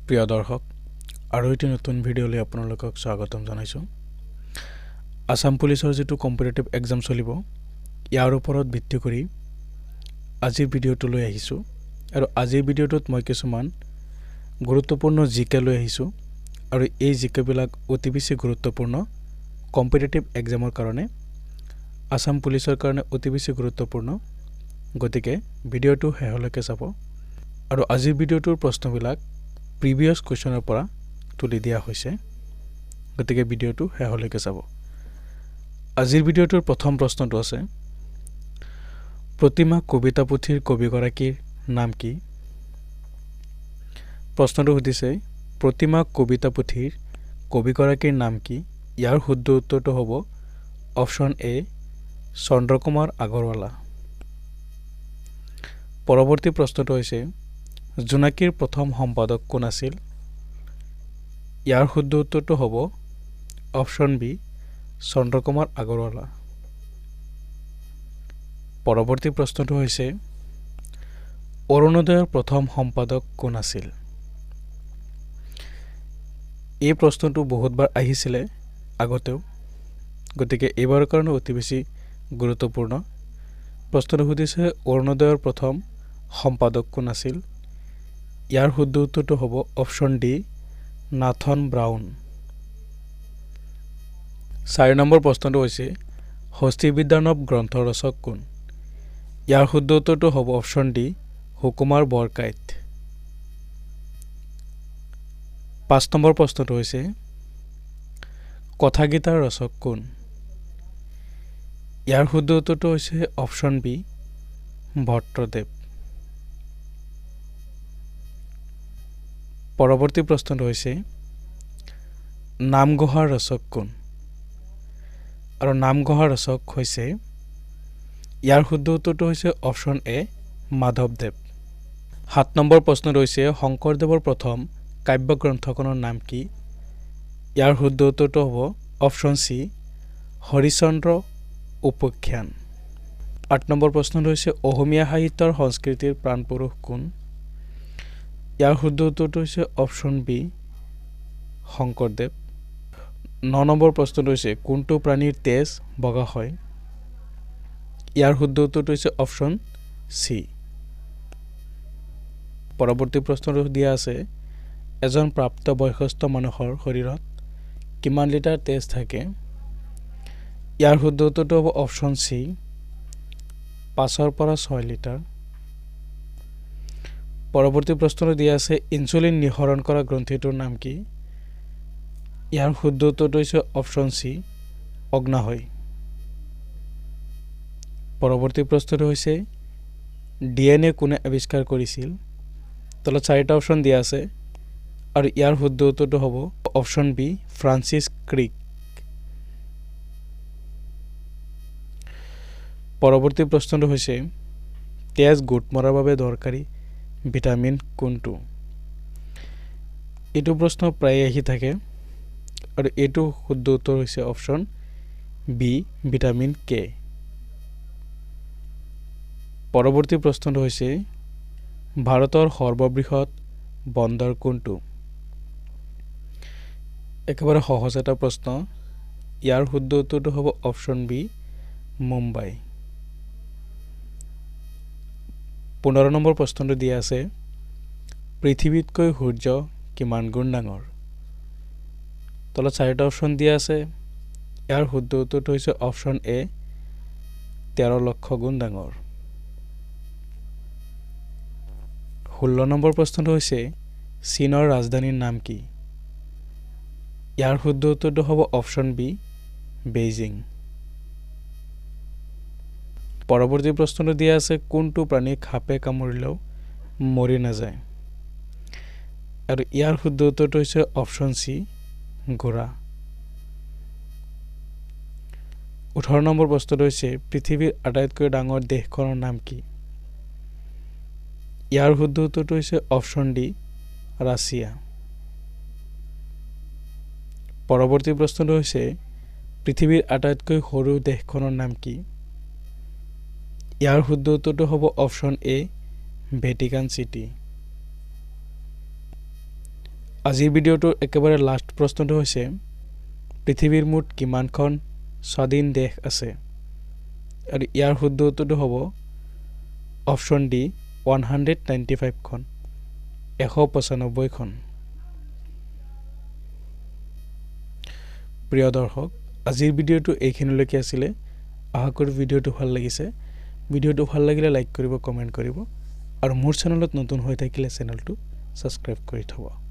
প্ৰিয় দৰ্শক আৰু এটি নতুন ভিডিঅ'লৈ আপোনালোকক স্বাগতম জনাইছোঁ। আসাম পুলিচৰ যেটো কম্পিটিটিভ এক্সাম চলিব ইয়াৰ ওপৰত ভিত্তি কৰি আজিৰ ভিডিঅ'টো লৈ আহিছোঁ আৰু আজিৰ ভিডিঅ'টোত মই কিছুমান গুৰুত্বপূৰ্ণ জিকে লৈ আহিছোঁ আৰু এই জিকেবিলাক অতি বেছি গুৰুত্বপূৰ্ণ কম্পিটিটিভ এক্সামৰ কাৰণে আসাম পুলিচৰ কাৰণে অতি বেছি গুৰুত্বপূৰ্ণ। গতিকে ভিডিঅ'টো শেষলৈকে চাব আৰু আজিৰ ভিডিঅ'টোৰ প্ৰশ্নবিলাক প্ৰিভিয়াছ কোৱেশ্যনৰ পৰা তুলি দিয়া হৈছে। গতিকে ভিডিঅ'টো শেষলৈকে চাব। আজিৰ ভিডিঅ'টোৰ প্ৰথম প্ৰশ্নটো আছে প্ৰতিমা কবিতা পুথিৰ কবিগৰাকীৰ নাম কি? প্ৰশ্নটো সুধিছে প্ৰতিমা কবিতা পুথিৰ কবিগৰাকীৰ নাম কি? ইয়াৰ শুদ্ধ উত্তৰটো হ'ব অপশ্যন এ চন্দ্ৰকুমাৰ আগৰৱালা। পৰৱৰ্তী প্ৰশ্নটো হৈছে জোনাকীৰ প্ৰথম সম্পাদক কোন আছিল? ইয়াৰ শুদ্ধ উত্তৰটো হ'ব অপশ্যন বি চন্দ্ৰকুমাৰ আগৰৱালা। পৰৱৰ্তী প্ৰশ্নটো হৈছে অৰুণোদয়ৰ প্ৰথম সম্পাদক কোন আছিল? এই প্ৰশ্নটো বহুতবাৰ আহিছিলে আগতেও, গতিকে এইবাৰৰ কাৰণে অতি বেছি গুৰুত্বপূৰ্ণ। প্ৰশ্নটো সুধিছে অৰুণোদয়ৰ প্ৰথম সম্পাদক কোন আছিল? ইয়াৰ শুদ্ধ উত্তৰটো হ'ব option D Nathan brown. 4 number প্ৰশ্নটো হৈছে হস্তিবিদ্যানব গ্ৰন্থৰ ৰচক কোন? ইয়াৰ শুদ্ধ উত্তৰটো হ'ব অপশ্যন ডি সুকুমাৰ বৰকাইত। 5 নম্বৰ প্ৰশ্নটো হৈছে কথাগীতাৰ ৰচক কোন? ইয়াৰ শুদ্ধ উত্তৰটো হৈছে অপশ্যন বি ভট্টদেৱ। পৰৱৰ্তী প্ৰশ্নটো হৈছে নামগোহাৰ ৰচক কোন? আৰু নামগোহাৰ ৰচক হৈছে ইয়াৰ শুদ্ধ উত্তৰটো হৈছে অপশ্যন এ মাধৱদেৱ। 7 নম্বৰ প্ৰশ্নটো হৈছে শংকৰদেৱৰ প্ৰথম কাব্যগ্ৰন্থখনৰ নাম কি? ইয়াৰ শুদ্ধ উত্তৰটো হ'ব অপশ্যন চি হৰিশ্চন্দ্ৰ উপাখ্যান। 8 নম্বৰ প্ৰশ্নটো হৈছে অসমীয়া সাহিত্যৰ সংস্কৃতিৰ প্ৰাণপুৰুষ কোন? ইয়াৰ শুদ্ধ উত্তৰটো হৈছে অপশ্যন বি শংকৰদেৱ। 9 নম্বৰ প্ৰশ্নটো হৈছে কোনটো প্ৰাণীৰ তেজ বগা হয়? ইয়াৰ শুদ্ধ উত্তৰটো হৈছে অপশ্যন চি। পৰৱৰ্তী প্ৰশ্নটো দিয়া আছে এজন প্ৰাপ্তবয়স্ক মানুহৰ শৰীৰত কিমান লিটাৰ তেজ থাকে? ইয়াৰ শুদ্ধ উত্তৰটো হ'ব অপশ্যন চি 5 পৰা 6 লিটাৰ। পৰৱৰ্তী প্ৰশ্নটো দিয়া আছে ইনচুলিন নিঃসৰণ কৰা গ্ৰন্থিটোৰ নাম কি? ইয়াৰ শুদ্ধ উত্তৰটো হৈছে অপশ্যন চি অগ্নাশয়। পৰৱৰ্তী প্ৰশ্নটো হৈছে ডিএনএ কোনে আৱিষ্কাৰ কৰিছিল? তলত 4টা অপশ্যন দিয়া আছে আৰু ইয়াৰ শুদ্ধ উত্তৰটো হ'ব অপশ্যন বি ফ্ৰান্সিছ ক্ৰিক। পৰৱৰ্তী প্ৰশ্নটো হৈছে তেজ গোট মৰাৰ বাবে দৰকাৰী ভিটামিন কোনটো? এইটো প্ৰশ্ন প্ৰায় আহি থাকে আৰু এইটো শুদ্ধ উত্তৰ হৈছে অপশ্যন বি ভিটামিন কে। পৰৱৰ্তী প্ৰশ্নটো হৈছে ভাৰতৰ সৰ্ববৃহৎ বন্দৰ কোনটো? একেবাৰে সহজ এটা প্ৰশ্ন। ইয়াৰ শুদ্ধ উত্তৰটো হ'ব অপশ্যন বি মুম্বাই। 15 নম্বৰ প্ৰশ্নটো দিয়া আছে পৃথিৱীতকৈ সূৰ্য কিমান গুণ ডাঙৰ? তলত 4টা অপশ্যন দিয়া আছে। ইয়াৰ শুদ্ধ উত্তৰটো হৈছে অপশ্যন এ 13 লক্ষ গুণ ডাঙৰ। 16 নম্বৰ প্ৰশ্নটো হৈছে চীনৰ ৰাজধানীৰ নাম কি? ইয়াৰ শুদ্ধ উত্তৰটো হ'ব অপশ্যন বি বেইজিং। পৰৱৰ্তী প্ৰশ্নটো দিয়া আছে কোনটো প্ৰাণীক সাপে কামুৰিলেও মৰি নাযায়? আৰু ইয়াৰ শুদ্ধ উত্তৰটো হৈছে অপশ্যন চি ঘোঁৰা। 18 নম্বৰ প্ৰশ্নটো হৈছে পৃথিৱীৰ আটাইতকৈ ডাঙৰ দেশখনৰ নাম কি? ইয়াৰ শুদ্ধ উত্তৰটো হৈছে অপশ্যন ডি ৰাছিয়া। পৰৱৰ্তী প্ৰশ্নটো হৈছে পৃথিৱীৰ আটাইতকৈ সৰু দেশখনৰ নাম কি? ইয়াৰ শুদ্ধ উত্তৰটো হ'ব অপশ্যন এ ভেটিকান চিটি। আজিৰ ভিডিঅ'টোৰ একেবাৰে লাষ্ট প্ৰশ্নটো হৈছে পৃথিৱীৰ মুঠ কিমানখন স্বাধীন দেশ আছে আৰু ইয়াৰ শুদ্ধ উত্তৰটো হ'ব অপশ্যন ডি 195খন 195খন প্ৰিয় দৰ্শক আজিৰ ভিডিঅ'টো এইখিনিলৈকে আছিলে আশা কৰোঁ ভিডিঅ'টো ভাল লাগিছে ভিডিঅ'টো ভাল লাগিলে লাইক কৰিব কমেণ্ট কৰিব আৰু মোৰ চেনেলত নতুন হৈ থাকিলে চেনেলটো ছাবস্ক্ৰাইব কৰি থব